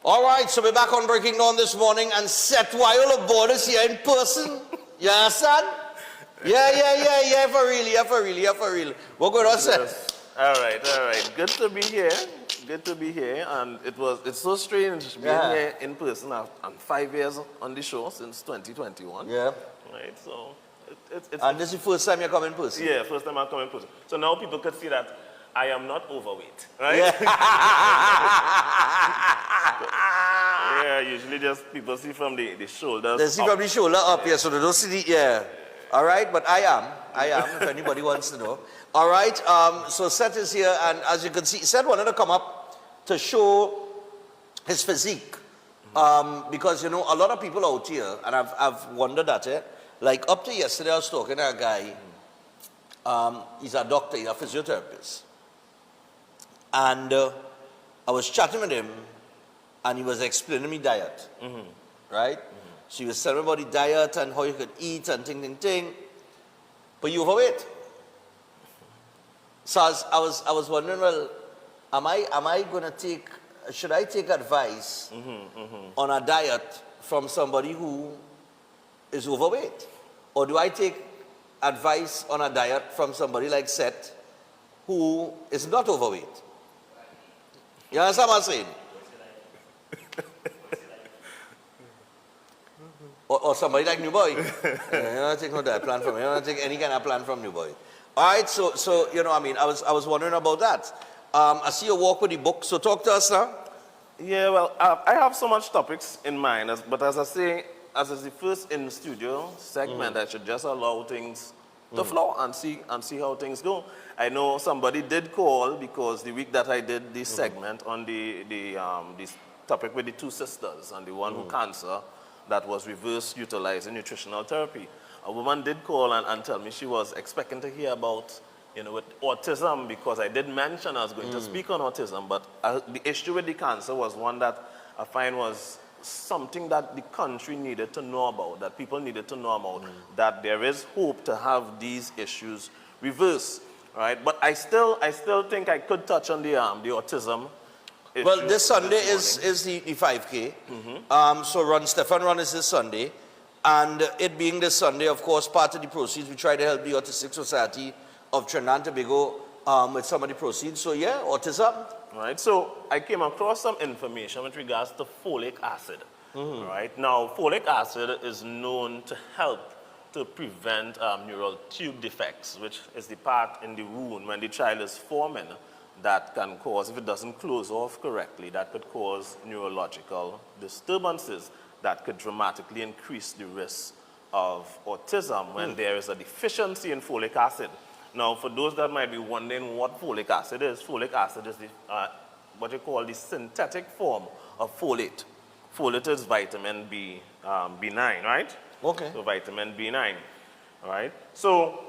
All right, so we're back on Breaking Dawn this morning, and Chetwayo aboard us here in person. You understand? Yeah, for real. What good on, Seth? Yes. All right. Good to be here. And it's so strange being here in person. I'm 5 years on the show since 2021. Yeah. Right, so it's and this is the first time you come in person? Yeah, first time I come in person. So now people could see that I am not overweight, right? Yeah. Yeah, usually just people see from the shoulders. They see from the shoulder up, yeah, so they don't see the, All right, but I am, if anybody wants to know. All right, so Seth is here, and as you can see, Seth wanted to come up to show his physique. Because, you know, a lot of people out here, and I've wondered at it, like up to yesterday I was talking to a guy, he's a doctor, he's a physiotherapist. And I was chatting with him, and he was explaining me diet, right? So he was telling me about the diet and how you could eat and ting. But you overweight. So I was wondering, well, am I going to should I take advice on a diet from somebody who is overweight? Or do I take advice on a diet from somebody like Seth who is not overweight? You understand what I'm saying? Or somebody like New Boy. You don't take no diet plan from him. You don't take any kind of plan from New Boy. All right, so you know, I mean, I was wondering about that. I see you walk with the book, so talk to us now. Yeah, well, I have so much topics in mind, but as I say, as is the first in studio segment, I should just allow things to flow and see how things go. I know somebody did call because the week that I did this segment on this topic with the two sisters and the one who cancer, that was reverse utilizing nutritional therapy. A woman did call and tell me she was expecting to hear about, you know, with autism, because I did mention I was going to speak on autism, but the issue with the cancer was one that I find was something that the country needed to know about, that people needed to know about, that there is hope to have these issues reversed, right? But I still think I could touch on the autism. Well, this Sunday is the 5K. So Stefan Run is this Sunday. And it being this Sunday, of course, part of the proceeds, we try to help the Autistic Society of Trinidad and Tobago with some of the proceeds. So yeah, autism. Right, so I came across some information with regards to folic acid. Right, now folic acid is known to help to prevent neural tube defects, which is the part in the wound when the child is forming that can cause, if it doesn't close off correctly, that could cause neurological disturbances that could dramatically increase the risk of autism when there is a deficiency in folic acid. Now, for those that might be wondering what folic acid is the, what you call the synthetic form of folate. Folate is vitamin B9, right? Okay. So vitamin B9, all right? So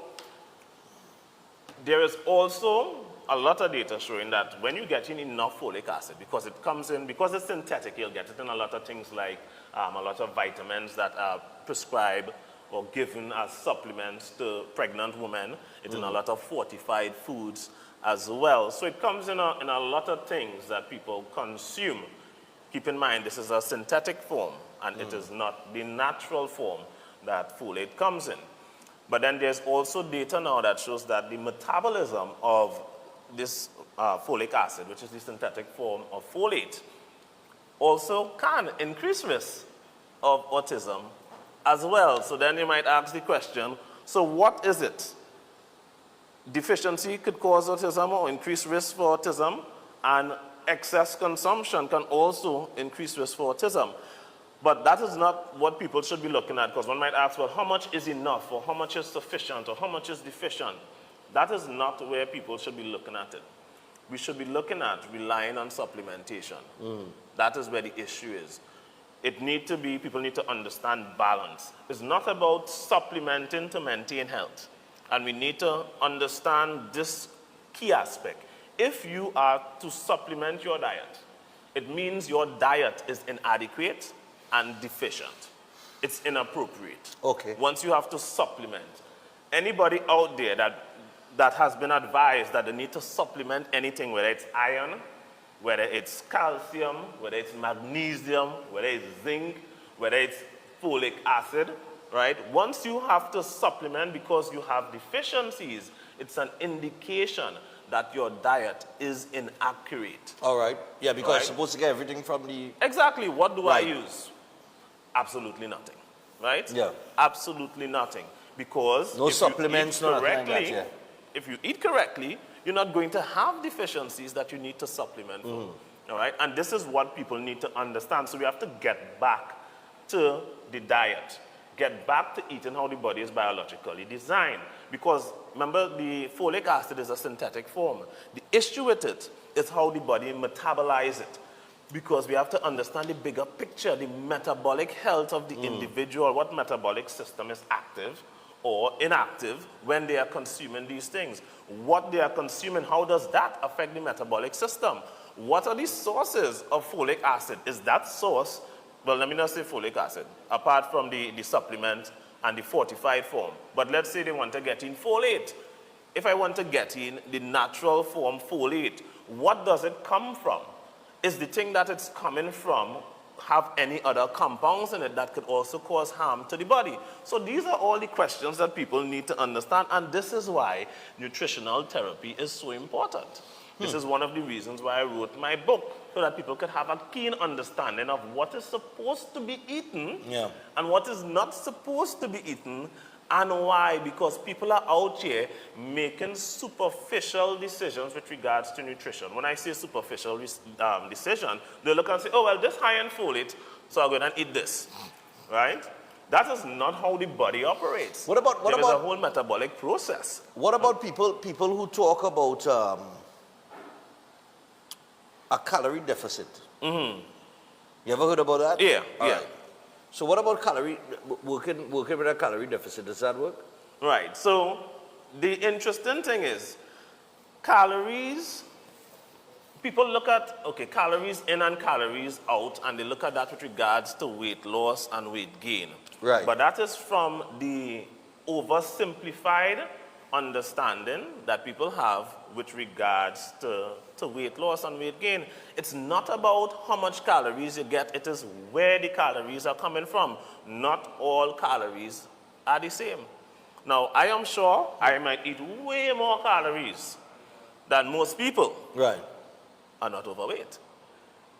there is also a lot of data showing that when you get in enough folic acid, because it comes in, because it's synthetic, you'll get it in a lot of things like a lot of vitamins that are prescribed or given as supplements to pregnant women. It's in a lot of fortified foods as well. So it comes in a lot of things that people consume. Keep in mind, this is a synthetic form, and it is not the natural form that folate comes in. But then there's also data now that shows that the metabolism of this folic acid, which is the synthetic form of folate, also can increase risk of autism as well. So then you might ask the question, so what is it? Deficiency could cause autism or increase risk for autism, and excess consumption can also increase risk for autism. But that is not what people should be looking at, because one might ask, well, how much is enough, or how much is sufficient, or how much is deficient? That is not where people should be looking at it. We should be looking at relying on supplementation. That is where the issue is. People need to understand balance. It's not about supplementing to maintain health. And we need to understand this key aspect. If you are to supplement your diet, it means your diet is inadequate and deficient. It's inappropriate. Okay. Once you have to supplement, anybody out there that has been advised that they need to supplement anything, whether it's iron, whether it's calcium, whether it's magnesium, whether it's zinc, whether it's folic acid, right? Once you have to supplement because you have deficiencies, it's an indication that your diet is inaccurate. All right. Yeah, because Right. you're supposed to get everything from the... Exactly. What do I Right. use? Absolutely nothing, right? Yeah. Absolutely nothing. Because No if supplements, you eat no nothing like that, correctly, yeah. if you eat correctly, you're not going to have deficiencies that you need to supplement for. All right? And this is what people need to understand. So we have to get back to the diet. Get back to eating how the body is biologically designed. Because remember, the folic acid is a synthetic form. The issue with it is how the body metabolizes it. Because we have to understand the bigger picture, the metabolic health of the individual, what metabolic system is active or inactive when they are consuming these things. What they are consuming, how does that affect the metabolic system? What are the sources of folic acid? Is that source, well, let me not say folic acid, apart from the supplement and the fortified form. But let's say they want to get in folate. If I want to get in the natural form folate, what does it come from? Is the thing that it's coming from have any other compounds in it that could also cause harm to the body? So these are all the questions that people need to understand, and this is why nutritional therapy is so important. This is one of the reasons why I wrote my book, so that people could have a keen understanding of what is supposed to be eaten and what is not supposed to be eaten, and why. Because people are out here making superficial decisions with regards to nutrition. When I say superficial decision, they look and say, oh, well, this high in folate, so I'll go and eat this, right? That is not how the body operates. There is a whole metabolic process. What about people who talk about a calorie deficit? You ever heard about that? Yeah, All yeah. right. So what about working with a calorie deficit? Does that work? Right. So the interesting thing is calories, people look at, okay, calories in and calories out, and they look at that with regards to weight loss and weight gain. Right. But that is from the oversimplified understanding that people have with regards to weight loss and weight gain. It's not about how much calories you get, it is where the calories are coming from. Not all calories are the same. Now, I am sure I might eat way more calories than most people. Right. Are not overweight.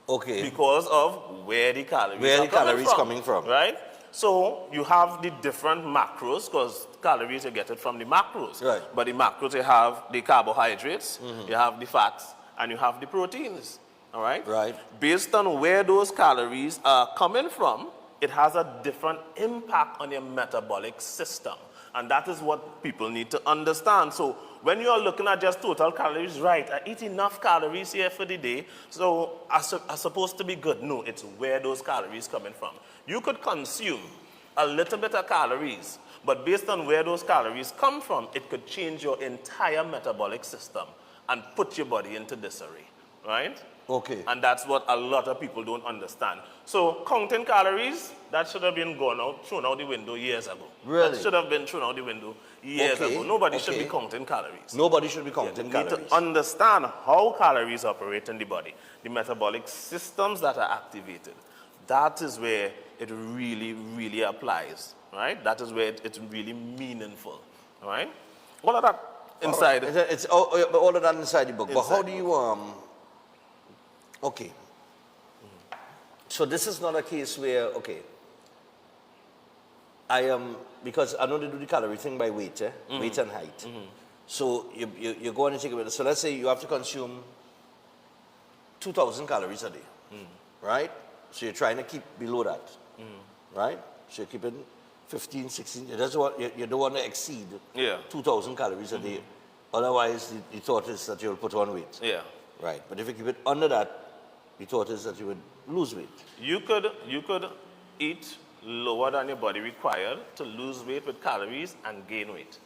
Okay. Because of where the calories Where are the calories coming from. Right? So you have the different macros, because calories you get it from the macros. Right. But the macros, you have the carbohydrates, you have the fats, and you have the proteins. All right? Right. Based on where those calories are coming from, it has a different impact on your metabolic system. And that is what people need to understand. So when you are looking at just total calories, right, I eat enough calories here for the day, so I'm supposed to be good. No, it's where those calories coming from. You could consume a little bit of calories, but based on where those calories come from, it could change your entire metabolic system and put your body into disarray, right? Okay. And that's what a lot of people don't understand. So counting calories, that should have been thrown out the window years ago. Really? That should have been thrown out the window years ago. Nobody should be counting calories. Nobody should be counting calories. You need to understand how calories operate in the body, the metabolic systems that are activated. That is where it really, really applies, right? That is where it's really meaningful, all right? All of that inside. All right. It's all of that inside the book. But how do you, okay. So this is not a case where, okay, I am, because I know they do the calorie thing by weight, weight and height. So you go on and take a bit. So let's say you have to consume 2,000 calories a day, right? So you're trying to keep below that, right? So you're keeping 15, 16, you don't want to exceed 2,000 calories a day. Otherwise, the thought is that you'll put on weight. Yeah. Right, but if you keep it under that, the thought is that you would lose weight. You could eat lower than your body required to lose weight with calories and gain weight.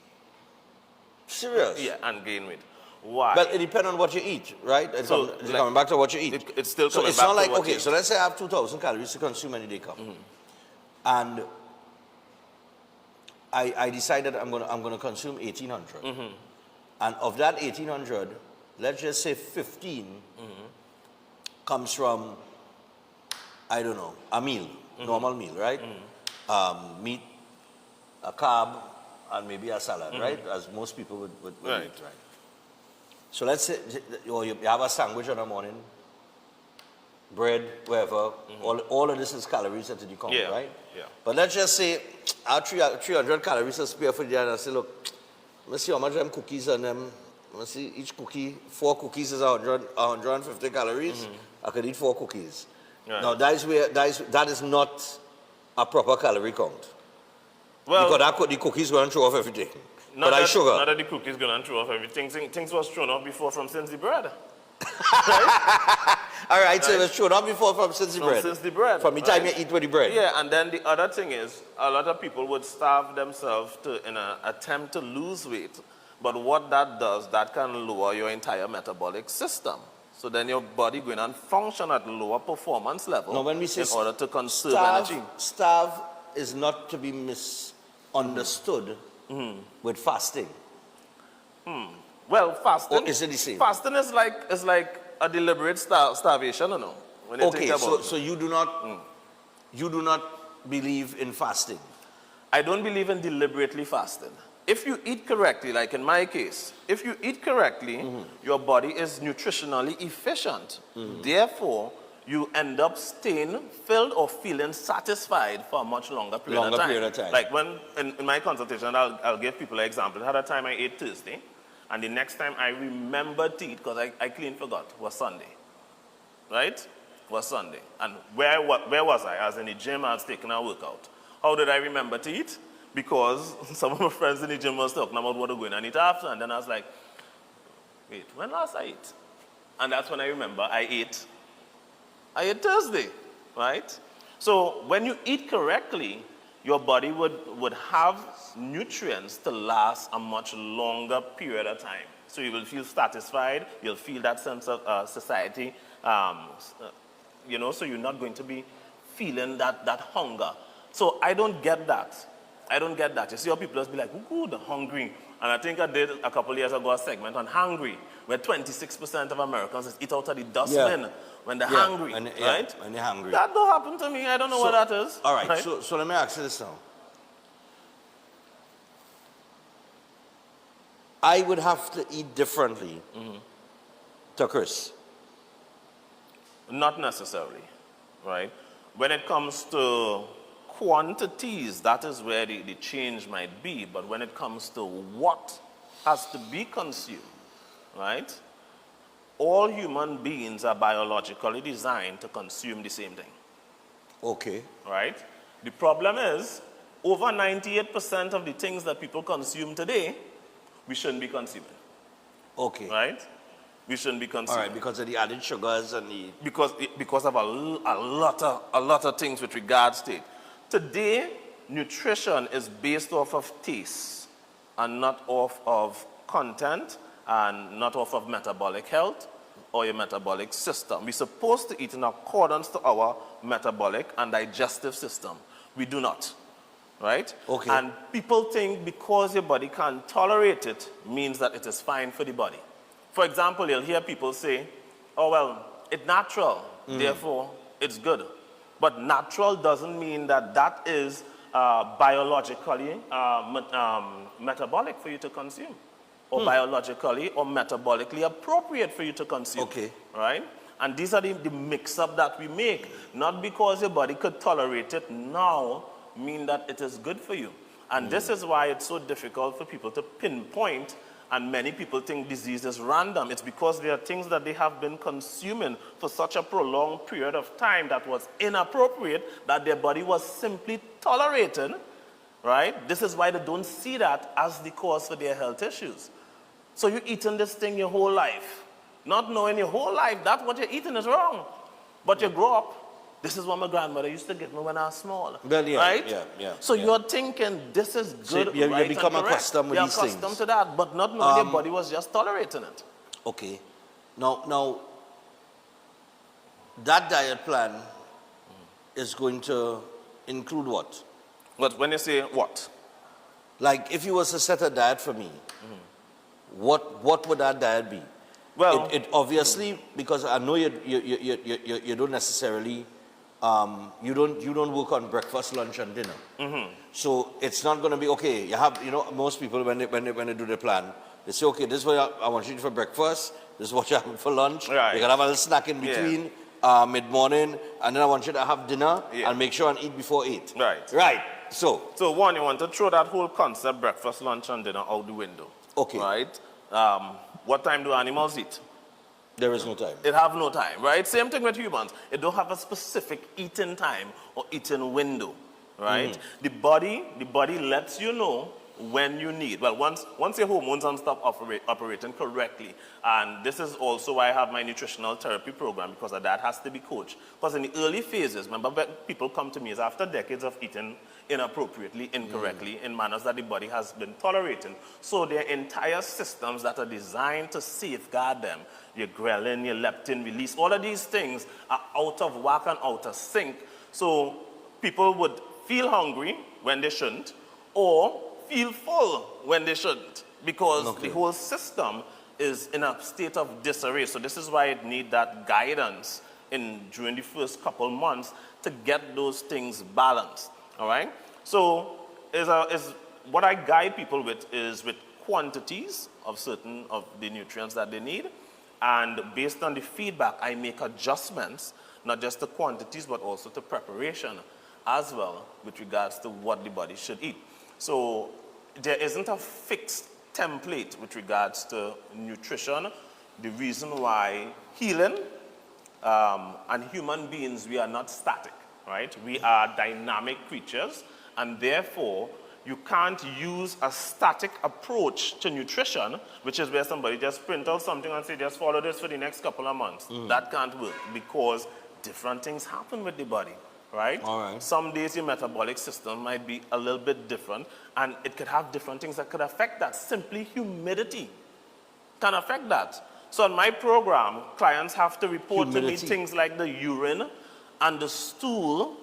Serious? Yeah, and gain weight. Why? But it depends on what you eat, right? It's coming back to what you eat. It's still coming back So it's not like, to what you okay, eat. so let's say I have 2,000 calories to consume any day come. And I decided I'm gonna consume 1,800. And of that 1,800, let's just say 15 comes from, I don't know, a meal, normal meal, right? Meat, a carb, and maybe a salad, right? As most people would Right. eat, right? So let's say you have a sandwich in the morning, bread, whatever. All of this is calories that you count, Yeah, right? yeah. But let's just say I have 300 calories to spare for the day, and I say, look, let's see how much them cookies and them. Let's see, each cookie, 4 cookies is 150 calories. I could eat 4 cookies. Right. Now that is not a proper calorie count. Well, Because the cookies going to throw off everything. not But I that, sugar. Not that the cookies going to throw off everything. Things was thrown off before from since the bread. All right, so it was thrown off before from since the From bread. since the bread. From the time right? you eat with the bread. Yeah, and then the other thing is, a lot of people would starve themselves in an attempt to lose weight. But what that does, that can lower your entire metabolic system. So then your body going and function at lower performance level Now, when we say in order to conserve energy. starve is not to be misunderstood with fasting. Well, fasting. Or is it the same? Fasting is like a deliberate starvation, you know. When you Okay, think about it. so you do not believe in fasting. I don't believe in deliberately fasting. If you eat correctly, like in my case, if you eat correctly, your body is nutritionally efficient. Therefore, you end up staying filled or feeling satisfied for a much longer period of time. Like when, in my consultation, I'll give people an example. I had a time I ate Thursday, and the next time I remembered to eat, because I clean forgot, was Sunday. Right? Was Sunday. And where was I? I was in the gym, I was taking a workout. How did I remember to eat? Because some of my friends in the gym was talking about what they're going to eat after, and then I was like, wait, when last I ate? And that's when I remember I ate Thursday, right? So when you eat correctly, your body would have nutrients to last a much longer period of time. So you will feel satisfied, you'll feel that sense of satiety, you know, so you're not going to be feeling that hunger. So I don't get that. I don't get that. You see how people just be like, ooh, they're hungry. And I think I did a couple years ago a segment on hungry, where 26% of Americans just eat out of the dustbin when they're hungry, right? When they're hungry. That don't happen to me. I don't know what that is. All right, so let me ask you this now. I would have to eat differently to Chris. Not necessarily, right? When it comes to quantities, that is where the change might be. But when it comes to what has to be consumed, right? All human beings are biologically designed to consume the same thing. Okay. Right? The problem is, over 98% of the things that people consume today, we shouldn't be consuming. Okay. Right? We shouldn't be consuming. All right, because of the added sugars and the... Because of a lot of things with regards to it. Today, nutrition is based off of taste and not off of content and not off of metabolic health or your metabolic system. We're supposed to eat in accordance to our metabolic and digestive system. We do not, right? Okay. And people think because your body can't tolerate it means that it is fine for the body. For example, you'll hear people say, oh, well, it's natural, therefore it's good. But natural doesn't mean that that is biologically metabolic for you to consume, or biologically or metabolically appropriate for you to consume. Okay. Right? And these are the mix-up that we make. Not because your body could tolerate it now mean that it is good for you. And this is why it's so difficult for people to pinpoint, and many people think disease is random. It's because there are things that they have been consuming for such a prolonged period of time that was inappropriate, that their body was simply tolerating, right? This is why they don't see that as the cause for their health issues. So you're eating this thing your whole life, not knowing your whole life that what you're eating is wrong. But you grow up. This is what my grandmother used to give me when I was small. Well, yeah, right? yeah. So you're thinking this is good, So you right, become and correct. accustomed with You're these accustomed things. to that, but not knowing your body was just tolerating it. Okay. Now, that diet plan is going to include what? But when you say what? Like, if you was to set a diet for me, what would that diet be? Well, It obviously, because I know you don't necessarily, you don't work on breakfast, lunch, and dinner. So it's not going to be okay. You have, most people when they do the plan, they say, okay, this is what I want you to eat for breakfast. This is what you have for lunch. Right. You can have a little snack in between, mid-morning, and then I want you to have dinner and make sure and eat before 8. Right. Right. So one, you want to throw that whole concept, breakfast, lunch, and dinner, out the window. Okay. Right? What time do animals eat? There is no time. It have no time, right? Same thing with humans. It don't have a specific eating time or eating window, right? The body lets you know when you need. Well, once your hormones and stop operating correctly, and this is also why I have my nutritional therapy program, because that has to be coached. Because in the early phases, remember when people come to me is after decades of eating inappropriately, incorrectly, in manners that the body has been tolerating. So their entire systems that are designed to safeguard them, your ghrelin, your leptin release, all of these things are out of whack and out of sync. So people would feel hungry when they shouldn't, or feel full when they shouldn't, because the whole system is in a state of disarray. So this is why it needs that guidance during the first couple months to get those things balanced. All right? So what I guide people with is with quantities of certain of the nutrients that they need, and based on the feedback, I make adjustments, not just to quantities, but also to preparation as well, with regards to what the body should eat. So there isn't a fixed template with regards to nutrition. The reason why healing and human beings, we are not static, right? We are dynamic creatures, and therefore you can't use a static approach to nutrition, which is where somebody just print out something and say, just follow this for the next couple of months. That can't work, because different things happen with the body. Right? All right. Some days your metabolic system might be a little bit different, and it could have different things that could affect that. Simply humidity can affect that. So in my program, clients have to report to me things like the urine and the stool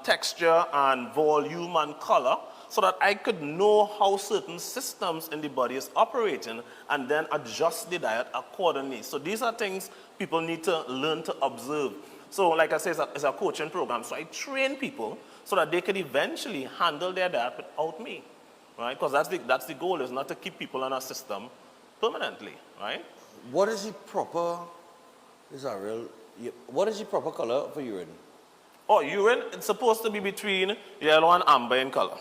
texture and volume and color, so that I could know how certain systems in the body is operating and then adjust the diet accordingly. So these are things people need to learn to observe. So like I said, it's a coaching program. So I train people so that they can eventually handle their diet without me, right? Because that's the goal, is not to keep people on a system permanently, right? What is the proper, what is the proper color for urine? Oh, urine, it's supposed to be between yellow and amber in color.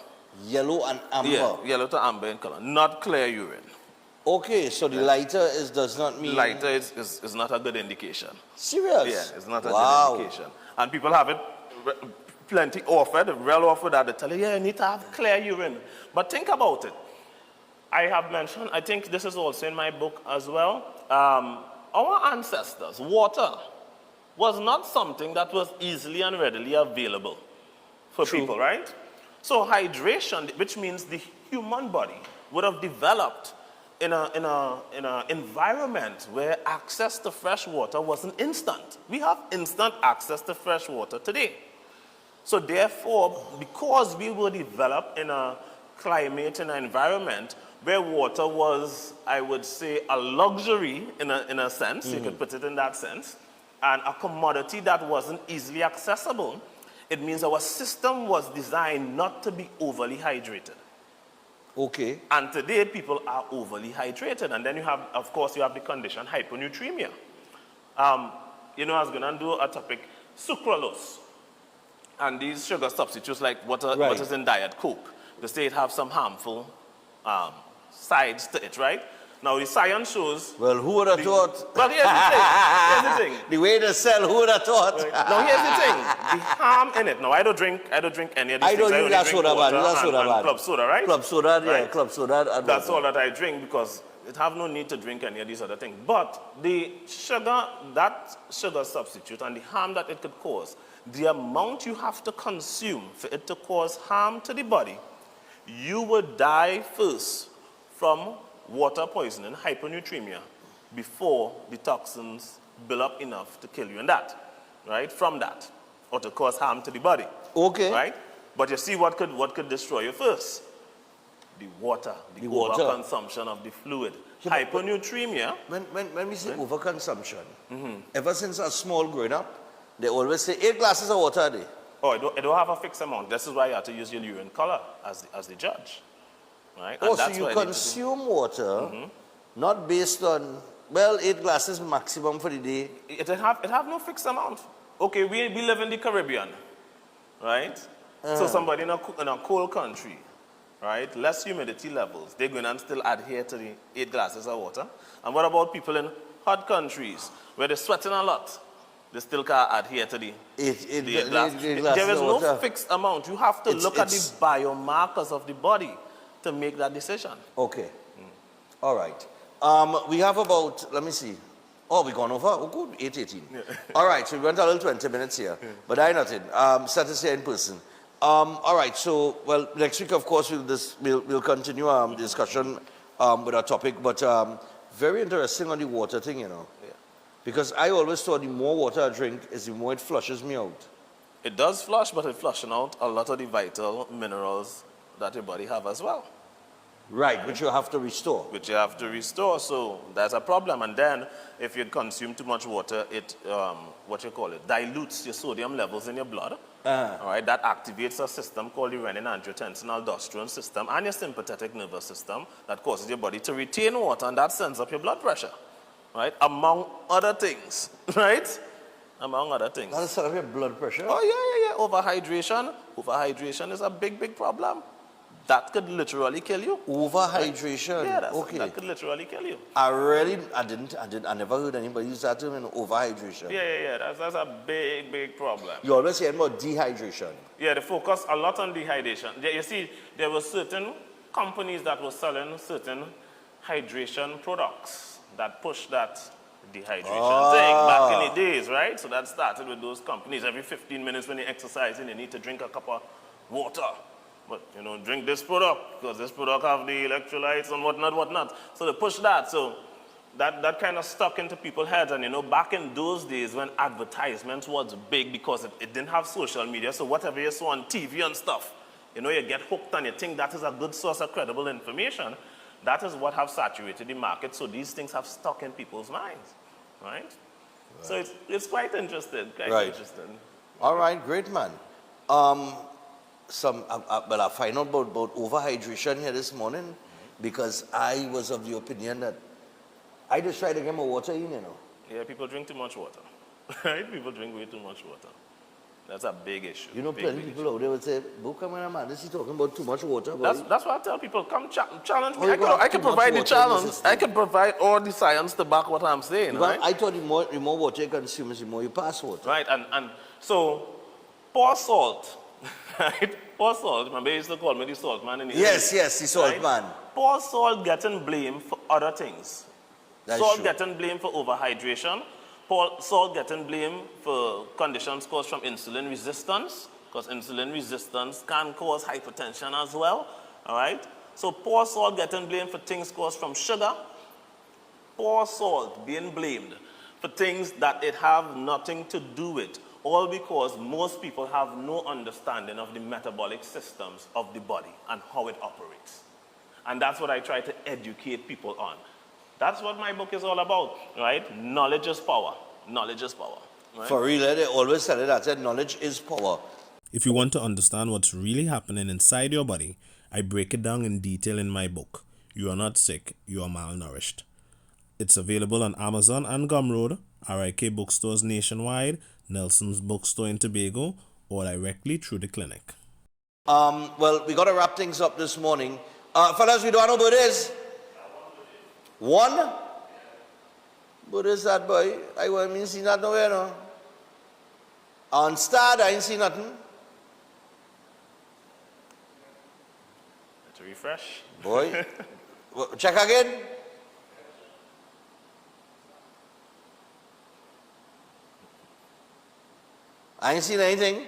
Yellow and amber? Yeah, yellow to amber in color, not clear urine. Okay, so the lighter does not mean... Lighter is not a good indication. Serious? Yeah, it's not a good indication. And people have it plenty offered, well offered, that they tell you, yeah, you need to have clear urine. But think about it. I have mentioned, I think this is also in my book as well, our ancestors, water was not something that was easily and readily available for people, right? So hydration, which means the human body would have developed in an environment where access to fresh water wasn't instant. We have instant access to fresh water today. So therefore, because we were developed in a climate, in an environment where water was, I would say, a luxury in a sense, you could put it in that sense, and a commodity that wasn't easily accessible, it means our system was designed not to be overly hydrated. Okay. And today, people are overly hydrated. And then you have, of course, you have the condition hyponatremia. I was going to do a topic, sucralose. And these sugar substitutes, like what is in Diet Coke, they say it have some harmful sides to it, right? Now, the science shows... Well, who would have thought? Well, here's the thing. The way they sell, who would have thought? Right. Now, here's the thing. The harm in it. Now, I don't drink any of these things. I don't use soda, man. Club soda, right? Club soda, yeah, right. club soda. That's all that I drink, because it have no need to drink any of these other things. But the sugar, that sugar substitute and the harm that it could cause, the amount you have to consume for it to cause harm to the body, you would die first from water poisoning, hyponatremia, before the toxins build up enough to kill you, and that, right, from that, or to cause harm to the body. Okay. Right? But you see what could destroy you first? the water, the water. overconsumption of the fluid. Hyponatremia. When we say overconsumption, ever since I was small growing up, they always say 8 glasses of water a day. Oh, it don't have a fixed amount. This is why you have to use your urine color as the judge. Right? Oh, so you consume water, not based on, well, 8 glasses maximum for the day. It have no fixed amount. Okay, we live in the Caribbean, right? So somebody in a cold country, right? Less humidity levels, they're going to still adhere to the 8 glasses of water. And what about people in hot countries where they're sweating a lot? They still can't adhere to the 8 glasses. There is no fixed amount. You have to look at the biomarkers of the body to make that decision. Okay. All right. We have about, let me see. Oh, we gone over? Oh, good. 8:18. Yeah. All right. So we went a little 20 minutes here. But I nothing. Set us here in person. All right. So, well, next week, of course, we'll continue the discussion with our topic. But very interesting on the water thing, you know. Yeah. Because I always thought the more water I drink is the more it flushes me out. It does flush, but it's flushing out a lot of the vital minerals that your body have as well. Right, which you have to restore. Which you have to restore, so that's a problem. And then, if you consume too much water, it, dilutes your sodium levels in your blood. All right, that activates a system called the renin-angiotensin-aldosterone system and your sympathetic nervous system that causes your body to retain water, and that sends up your blood pressure, right? Among other things, right? Among other things. That'll set up your blood pressure? Oh, yeah. Overhydration. Overhydration is a big problem. That could literally kill you. Overhydration. Yeah, okay. That could literally kill you. I never heard anybody use that term in overhydration. Yeah. That's a big problem. You always hear about dehydration. Yeah, they focus a lot on dehydration. You see, there were certain companies that were selling certain hydration products that push that dehydration thing back in the days, right? So that started with those companies. Every 15 minutes when you're exercising, you need to drink a cup of water. But, drink this product, because this product have the electrolytes and whatnot. So they push that. So that kind of stuck into people's heads. And, back in those days when advertisements was big because it didn't have social media, so whatever you saw on TV and stuff, you get hooked and you think that is a good source of credible information. That is what have saturated the market. So these things have stuck in people's minds, right? So it's quite interesting, interesting. All right, great, man. I find out about overhydration here this morning because I was of the opinion that I just try to get more water in, Yeah, people drink too much water, right? People drink way too much water. That's a big issue. Plenty people out there would say, "Book, man, this is talking about too much water." That's why I tell people, come challenge me. I can provide the challenge. I can provide all the science to back what I'm saying, right? I thought the more water you consume, the more you pass water. Right, and so pour salt. Right? Pour salt. Remember, you used to call me the salt man in the Yes, the salt man. Pour salt getting blamed for other things. Salt getting blamed for overhydration. Salt getting blamed for conditions caused from insulin resistance, because insulin resistance can cause hypertension as well. All right? So pour salt getting blamed for things caused from sugar. Pour salt being blamed for things that it have nothing to do with. All because most people have no understanding of the metabolic systems of the body and how it operates. And that's what I try to educate people on. That's what my book is all about, right? Knowledge is power. Knowledge is power. Right? For real, they always tell it that knowledge is power. If you want to understand what's really happening inside your body, I break it down in detail in my book. You are not sick, you are malnourished. It's available on Amazon and Gumroad, RIK bookstores nationwide, Nelson's bookstore in Tobago, or directly through the clinic. Well, we got to wrap things up this morning. Fellas, we don't know what it is. One? What is that, boy? I ain't seen that nowhere, no? On Stad, I ain't seen nothing. To refresh. Boy. Check again. I ain't seen anything.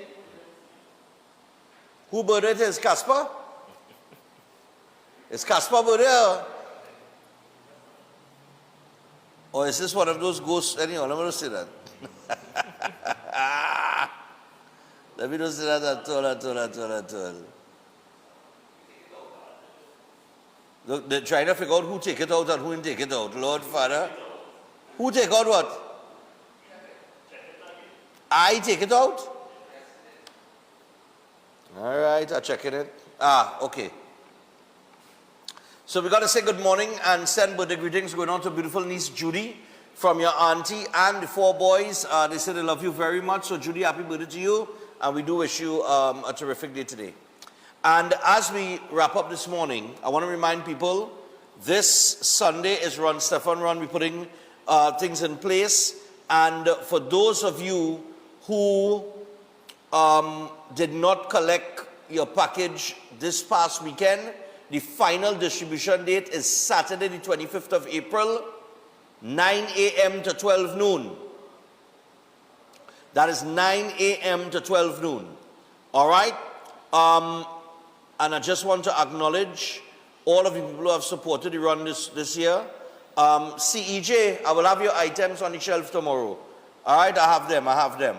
Who birthed it is Casper? Is Casper birthed? Or is this one of those ghosts? Anyhow, let me not say that. Let me not say that at all. Look, they're trying to figure out who take it out and who didn't take it out. Lord Father. Who take out what? I take it out? All right, I'm checking it. Okay. So we got to say good morning and send birthday greetings going on to beautiful niece Judy from your auntie and the 4 boys. They say they love you very much. So Judy, happy birthday to you. And we do wish you a terrific day today. And as we wrap up this morning, I want to remind people, this Sunday is Run Stefan Run. We're putting things in place. And for those of you who did not collect your package this past weekend, the final distribution date is Saturday, the 25th of April, 9 a.m. to 12 noon. That is 9 a.m. to 12 noon. All right? And I just want to acknowledge all of you people who have supported the run this year. CEJ, I will have your items on the shelf tomorrow. All right? I have them.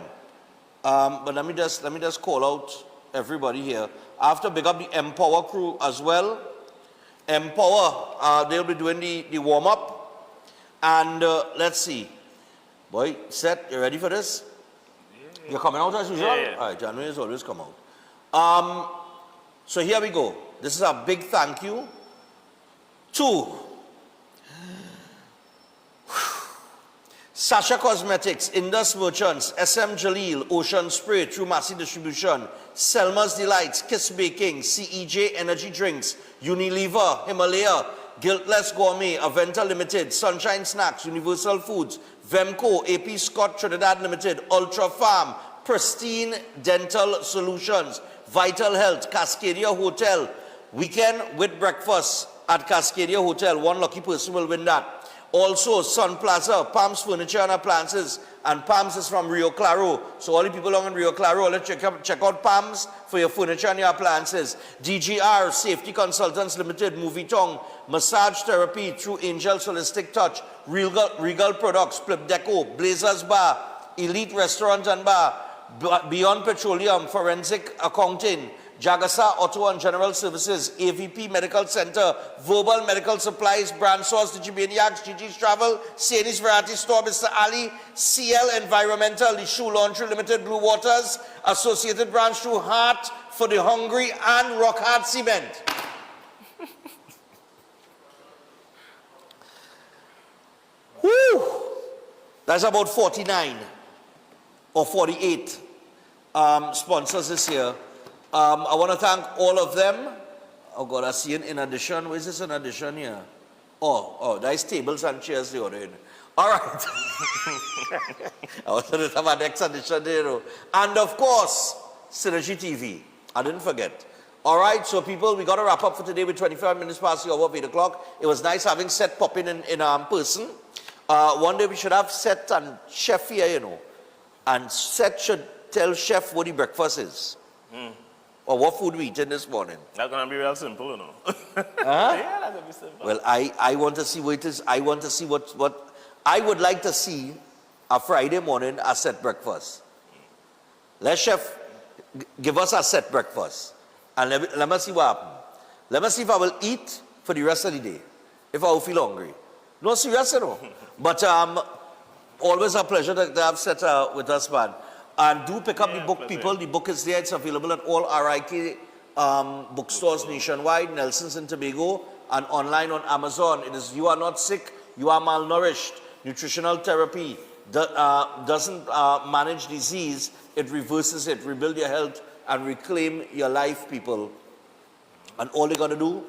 But let me just call out everybody here. I have to big up the Empower crew as well. Empower, they'll be doing the warm-up. And let's see. Boy, Seth, you ready for this? Yeah. You're coming out as usual? Yeah. All right, January is always come out. So here we go. This is a big thank you to Sasha Cosmetics, Indus Merchants, SM Jaleel, Ocean Spray, True Massey Distribution, Selma's Delights, Kiss Baking, CEJ Energy Drinks, Unilever, Himalaya, Guiltless Gourmet, Aventa Limited, Sunshine Snacks, Universal Foods, Vemco, AP Scott Trinidad Limited, Ultra Farm, Pristine Dental Solutions, Vital Health, Cascadia Hotel, weekend with breakfast at Cascadia Hotel. One lucky person will win that. Also, Sun Plaza, Palms Furniture and Appliances, and Palms is from Rio Claro. So all the people along in Rio Claro, let's check out Palms for your furniture and your appliances. DGR, Safety Consultants Limited, Movie Tong, Massage Therapy through Angel's Holistic Touch, Regal Products, Flip Deco, Blazers Bar, Elite Restaurant and Bar, Beyond Petroleum, Forensic Accounting, Jagasa Auto and General Services, AVP Medical Center, Verbal Medical Supplies, Brand Source, Digimaniacs, Gigi's Travel, Sanis Variety Store, Mr. Ali, CL Environmental, the Shoe Laundry Limited, Blue Waters, Associated Branch to Heart for the Hungry, and Rock Hard Cement. Woo! That's about 49 or 48 sponsors this year. I want to thank all of them. Oh God, I see an in addition. Where is this in addition here? Oh, there's tables and chairs there. All right. I was going to have an next addition there. And of course, Synergy TV. I didn't forget. All right, so people, we got to wrap up for today with 25 minutes past the hour of 8 o'clock. It was nice having Seth pop in person. One day we should have Seth and Chef here, And Seth should tell Chef what the breakfast is. Or what food we eating this morning. That's going to be real simple, Huh? Yeah, that's going to be simple. Well, I want to see what it is. I want to see what I would like to see a Friday morning a set breakfast. Let Chef give us a set breakfast. And let me see what happens. Let me see if I will eat for the rest of the day. If I will feel hungry. No, serious, But always a pleasure to have Seth with us, man. And do pick up the book, people. The book is there. It's available at all RIK bookstores nationwide, Nelson's in Tobago, and online on Amazon. It is You Are Not Sick, You Are Malnourished. Nutritional therapy doesn't manage disease. It reverses it. Rebuild your health and reclaim your life, people. And all you're going to do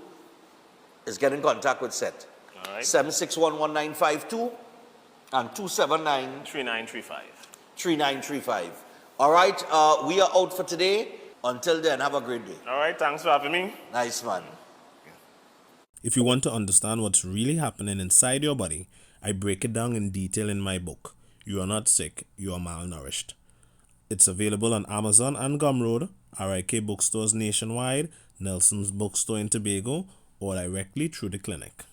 is get in contact with Seth. All right. 7611952 and 279-3935. 3935. All right, we are out for today. Until then, have a great day. All right, thanks for having me. Nice, man. If you want to understand what's really happening inside your body, I break it down in detail in my book, You Are Not Sick, You Are Malnourished. It's available on Amazon and Gumroad, RIK bookstores nationwide, Nelson's bookstore in Tobago, or directly through the clinic.